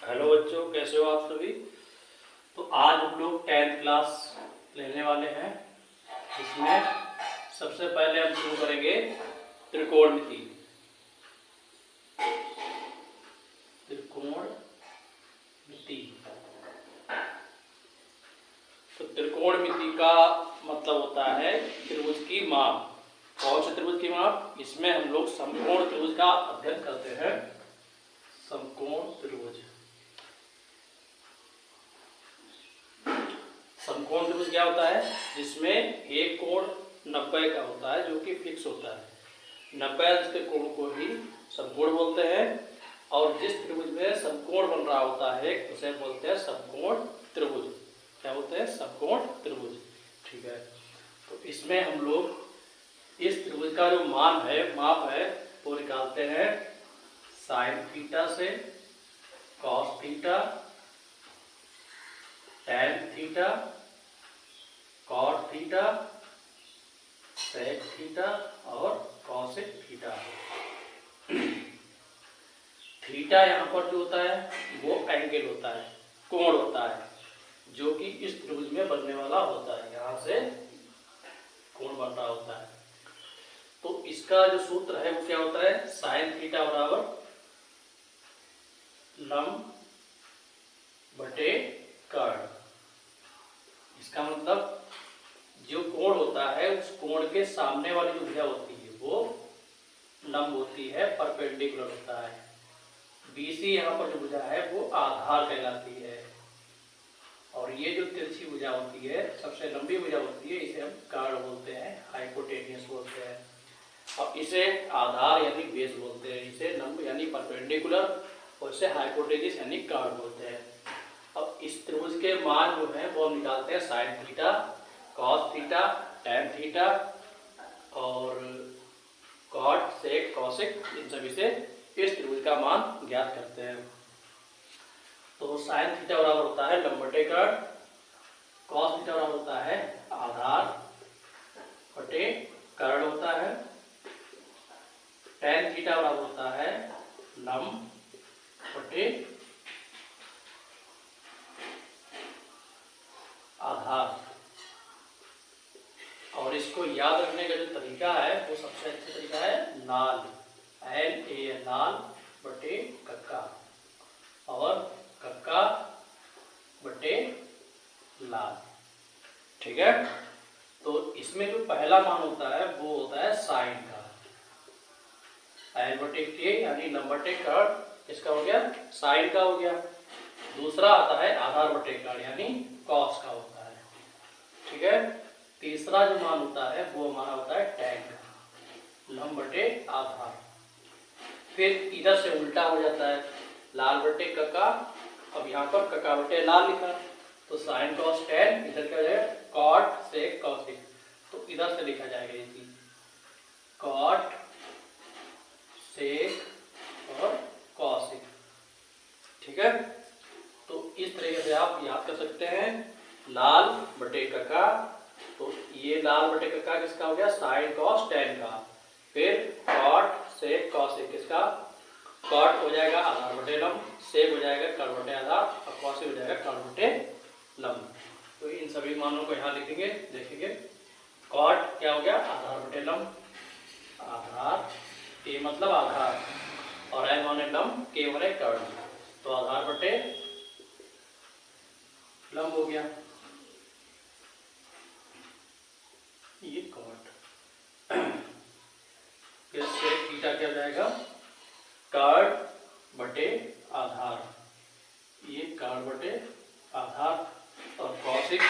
Hello बच्चों, कैसे हो आप सभी। तो आज हम लोग 10th क्लास लेने वाले हैं। इसमें सबसे पहले हम शुरू करेंगे त्रिकोणमिति। त्रिकोणमिति तो त्रिकोणमिति का मतलब होता है त्रिभुज की माप। कौन से त्रिभुज की माप? इसमें हम लोग समकोण त्रिभुज का अध्ययन करते हैं। समकोण त्रिभुज। समकोण त्रिभुज क्या होता है? जिसमें एक कोण 90 का होता है, जो कि फिक्स होता है। 90 अंश के कोण को ही समकोण बोलते हैं। और जिस त्रिभुज में समकोण बन रहा होता है उसे बोलते हैं समकोण त्रिभुज। क्या बोलते हैं? समकोण त्रिभुज। ठीक है। तो इसमें हम लोग इस त्रिभुज का जो मान है, माप है, वो निकालते हैं साइन थीटा से, cos theta, tan theta, cot theta, sec theta और कॉसेक थीटा। थीटा यहाँ पर जो होता है वो एंगल होता है, कोण होता है, जो कि इस त्रिभुज में बनने वाला होता है। यहाँ से कोण बन रहा होता है। तो इसका जो सूत्र है वो क्या होता है? साइन थीटा बराबर लंब बटे कर्ण। इसका मतलब जो कोण होता है उस कोण के सामने वाली जो भुजा होती है वो लंब होती है, परपेंडिकुलर होता है। बीसी यहाँ पर जो भुजा है वो आधार कहलाती है। और ये जो तिरछी भुजा होती है, सबसे लंबी भुजा होती है, इसे हम कर्ण बोलते हैं, हाइपोटेनियस बोलते हैं। और इसे आधार यानी बेस बोलते हैं। इसे लंब यानी परपेंडिकुलर और इसे हाइपोटेनियस यानी कर्ण बोलते हैं। अब इस त्रिभुज के मान जो है वो हम निकालते हैं sine theta, cos theta, tan theta और कॉट, सेक, कॉसेक, इन सभी से इस त्रिभुज का मान ज्ञात करते हैं। तो साइन थीटा बराबर होता है लंब बटे कर्ण, कॉस थीटा बराबर होता है आधार बटे कर्ण होता है, टैन थीटा बराबर होता है लंब बटे आधार। और इसको याद रखने का जो तरीका है वो सबसे अच्छा तरीका है लाल, LA, लाल बटे कक्का और कक्का बटे लाल। ठीक है। तो इसमें जो पहला मान होता है वो होता है साइन का, L बटे K यानी लंब बटे कर्ण। इसका हो गया साइन का हो गया। दूसरा आता है आधार बटे कर्ण यानी कॉस का होता है। ठीक है। तीसरा जो मान होता है वो हमारा होता है टैन का, लंब बटे आधार। फिर इधर से उल्टा हो जाता है, लाल बटे कक्का। अब यहाँ पर कक्का बटे लाल लिखा, तो साइन कॉस टैन, इधर क्या हो जाएगा कॉट सेक कॉसेक। तो इधर से लिखा जाएगा ये चीज, कॉट सेक और कॉसेक। ठीक है। तो इस तरीके से आप याद कर सकते हैं लाल बटे कक्का। तो ये लाल बटे कक्का किसका हो गया? साइन कॉस टैन का। फिर कॉट सेक कॉसेक किसका? कॉट हो जाएगा आधार बटे लंब, सेक हो जाएगा कर्ण बटे आधार और कॉसेक हो जाएगा कर्ण बटे लंब। तो इन सभी मानों को यहाँ लिखेंगे, देखेंगे। कॉट क्या हो गया? आधार बटे लंब, आधार ए मतलब आधार और एल माने लंब, के माने कर्ण। तो आधार बटे लंब हो गया ये कॉट। फिर सेक थीटा क्या हो जाएगा? कर्ण बटे आधार, ये कर्ण बटे आधार। और कॉसेक,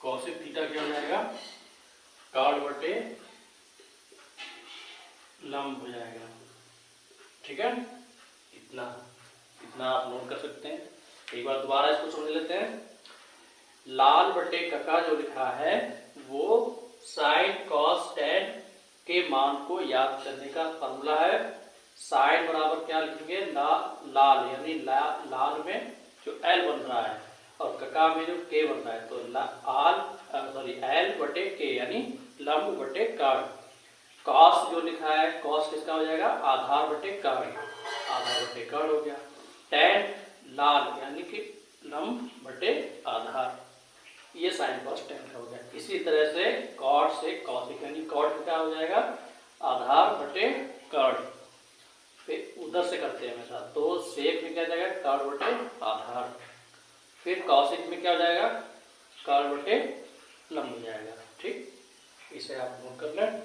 कॉसेक थीटा क्या हो जाएगा? कर्ण बटे लंब हो जाएगा। ठीक है। इतना इतना आप नोट कर सकते हैं। एक बार दोबारा इसको समझ लेते हैं। लाल बटे कक्का जो लिखा है वो साइन कॉस टैन के मान को याद करने का फॉर्मूला है। साइन बराबर क्या लिखेंगे? लाल यानी लाल में जो L बन रहा है और कक्का में जो K बन रहा है, तो L बटे K यानी लंब बटे कर्ण। कॉस जो लिखा है, कॉस किसका हो जाएगा? आधार बटे कर्ण, आधार बटे कर्ण हो गया। टैन लाल यानी कि लंब बटे आधार, ये साइन कॉस टैन का हो गया। इसी तरह से कॉट से कॉसिक यानी कॉट क्या हो जाएगा आधार बटे कर्ड, फिर उधर से करते हैं हमेशा, तो सेक में क्या जाएगा कर्ड बटे आधार, फिर कॉसिक में क्या हो जाएगा कर्ड बटे लंब हो जाएगा। ठीक, इसे आप नोट कर लें।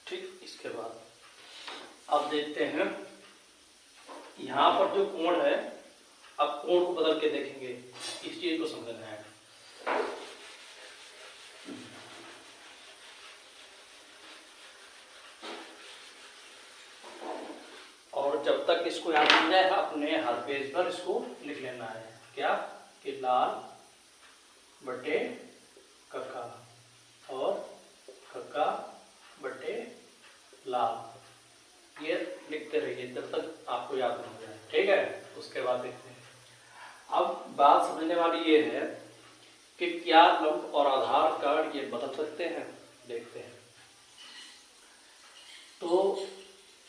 ठीक, इसके बाद अब देखते हैं यहाँ पर जो कोण है, अब कोण को बदल के देखेंगे, इस चीज को समझना है। और जब तक इसको याद नहीं जाए अपने हर पेज पर इसको लिख लेना है, क्या कि लाल बटे कक्का और कक्का बटे लाल, ये लिखते रहिए जब तक आपको याद नहीं हो जाए। ठीक है, उसके बाद देखते हैं। अब बात समझने वाली ये है कि क्या लंब और आधार कार्ड ये बदल सकते हैं, देखते हैं। तो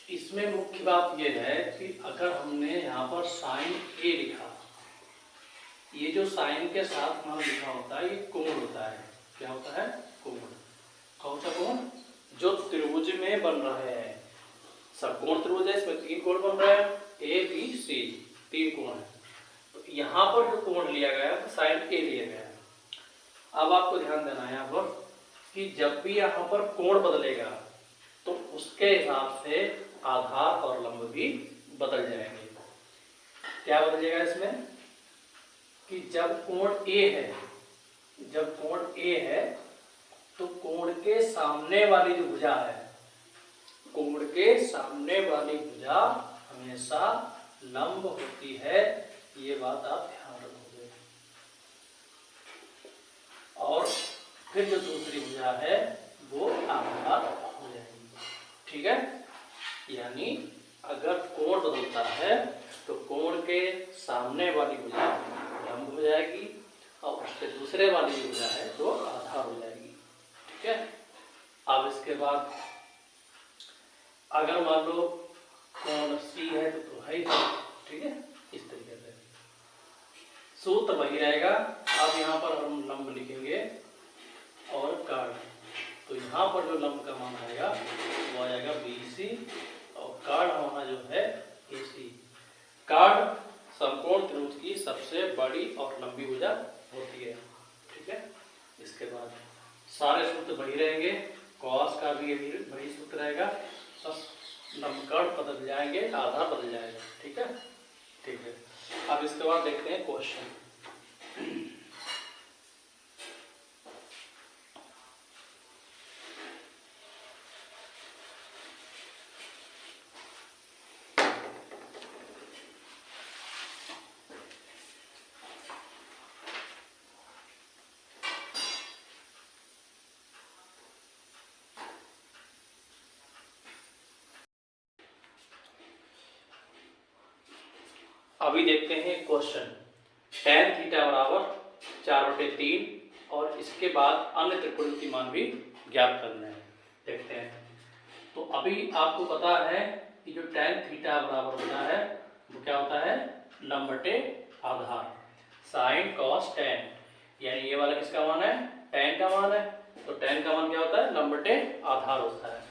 इसमें मुख्य बात ये है कि अगर हमने यहाँ पर साइन ए लिखा, ये जो साइन के साथ मान लिखा होता है ये कोण होता है। क्या होता है कोण, कौन सा कोण, जो त्रिभुज में बन रहे हैं, समकोण त्रिभुज है, इसमें 3 कोण बन रहे हैं, ए बी सी 3 कोण है। तो यहाँ पर जो कोण लिया गया है तो साइन ए लिया गया है। अब आपको ध्यान देना है यहाँ पर कि जब भी यहाँ पर कोण बदलेगा तो उसके हिसाब से आधार और लंब भी बदल जाएंगे। क्या बदलेगा इसमें कि जब कोण ए है, जब कोण ए है तो कोण के सामने वाली जो भुजा है, कोण के सामने वाली भुजा हमेशा लंब होती है, ये बात आप ध्यान रखोगे। और फिर जो दूसरी भुजा है वो आधार हो जाएगी। ठीक है, यानी अगर कोण बदलता है तो कोण के सामने वाली भुजा लंब हो जाएगी और उसके दूसरे वाली जो भुजा है वो आधार हो जाएगी। ठीक है, अब इसके बाद अगर मान लो कोण सी है तो है ही, ठीक है, इस तरीके से सूत्र वही रहेगा। अब यहाँ पर हम लंब लिखेंगे और कार्ड, तो यहाँ पर जो लंब का मान आएगा वो आ जाएगा BC और कार्ड हमारा जो है AC। कार्ड समकोण त्रिभुज की सबसे बड़ी और लंबी भुजा होती है। ठीक है, इसके बाद सारे सूत्र वही रहेंगे, कॉस का भी वही सूत्र रहेगा, बस लंब कार्ड बदल जाएंगे, आधार बदल जाएगा। ठीक है, ठीक है। अब इसके बाद देखते हैं क्वेश्चन। अभी देखते हैं क्वेश्चन, tan थीटा बराबर 4/3 और इसके बाद अन्य त्रिकोणमितीय मान भी ज्ञात करना है। देखते हैं, तो अभी आपको पता है कि जो tan थीटा बराबर होता है वो क्या होता है लंब बटे आधार, साइन कॉस tan, यानी ये वाला किसका मान है tan का मान है, तो tan का मान क्या होता है लंब बटे आधार होता है।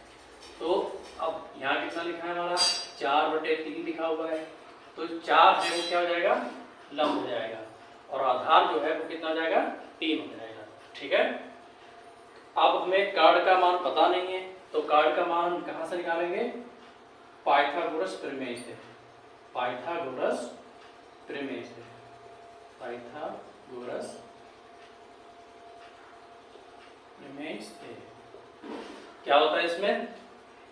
तो अब यहाँ कितना लिखा है हमारा 4/3 लिखा हुआ है, तो 4 है वो क्या हो जाएगा लंब हो जाएगा और आधार जो है वो कितना हो जाएगा 3 हो जाएगा। ठीक है, अब हमें कार्ड का मान पता नहीं है तो कार्ड का मान कहाँ से निकालेंगे, पाइथागोरस प्रमेय से, पाइथागोरस प्रमेय से, पाइथागोरस प्रमेय से। क्या होता है इसमें,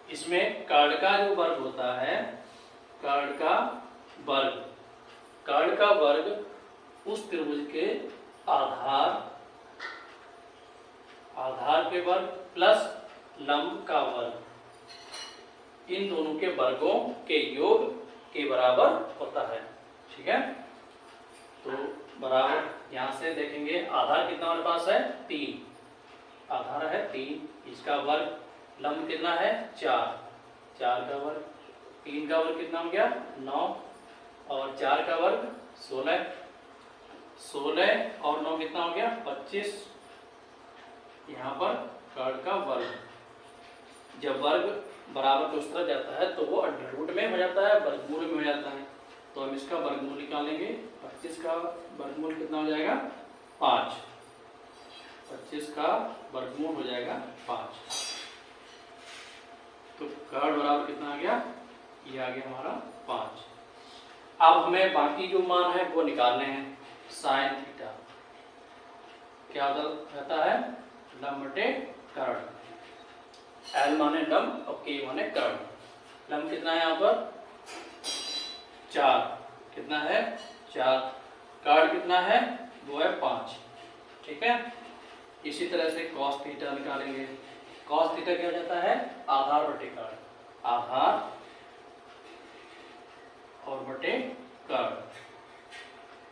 इसमें कार्ड का जो वर्ग होता है, कार्ड का वर्ग, कार्ड का वर्ग उस त्रिभुज के आधार, आधार के वर्ग प्लस लंब का वर्ग, इन दोनों के वर्गों के योग के बराबर होता है। ठीक है, तो बराबर यहाँ से देखेंगे आधार कितना हमारे पास है 3, आधार है 3, इसका वर्ग लंब कितना है 4, 4 का वर्ग, 3 का वर्ग कितना हो गया 9 और 4 का वर्ग 16, 16 और 9 कितना हो गया 25। यहाँ पर कर्ण का वर्ग, जब वर्ग बराबर के उस तरफ जाता है तो वो अंडर रूट में हो जाता है, वर्गमूल में हो जाता है। तो हम इसका वर्गमूल निकालेंगे, 25 का वर्गमूल कितना हो जाएगा 5, 25 का वर्गमूल हो जाएगा 5। तो कर्ण बराबर कितना आ गया, ये आ गया हमारा 5। अब हमें बाकी जो मान है वो निकालने हैं। साइन थीटा क्या रहता है लंब बटे कर्ण, एल माने लंब और के माने कर्ण। लंब कितना है यहाँ पर 4, कितना है 4, कर्ण कितना है वो है 5। ठीक है, इसी तरह से cos थीटा निकालेंगे। cos थीटा क्या हो जाता है आधार बटे कर्ण, आधार और बटे कर्ण।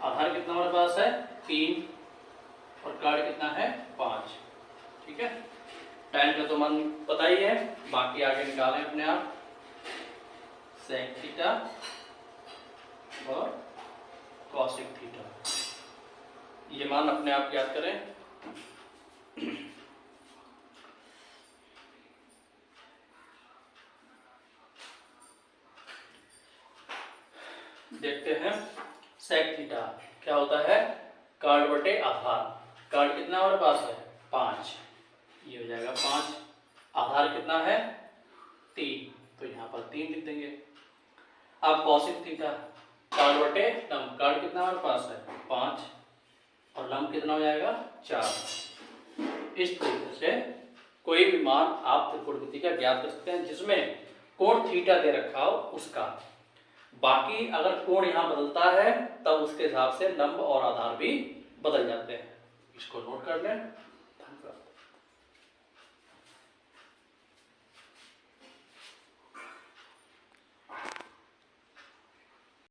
आधार कितना हमारे पास है 3 और कर्ण कितना है 5। ठीक है, tan का तो मान पता ही है, बाकी आगे निकालें अपने आप। सेक थीटा और कॉसिक थीटा, ये मान अपने आप याद करें। देखते हैं सेक थीटा क्या होता है कर्ण बटे आधार। कर्ण कितना हमारे पास है 5, ये हो जाएगा 5, आधार कितना है 3, तो यहाँ पर 3 लिख देंगे। अब कॉसिक थीटा कर्ण बटे लंब, कर्ण कितना हमारे पास है 5 और लंब कितना हो जाएगा 4। इस तरीके से कोई भी मान आप त्रिकोणमिति का ज्ञात कर सकते हैं जिसमें कोण थीटा दे रखा हो उसका। बाकी अगर कोण यहाँ बदलता है तब उसके हिसाब से लंब और आधार भी बदल जाते हैं। इसको नोट कर लें। धन्यवाद।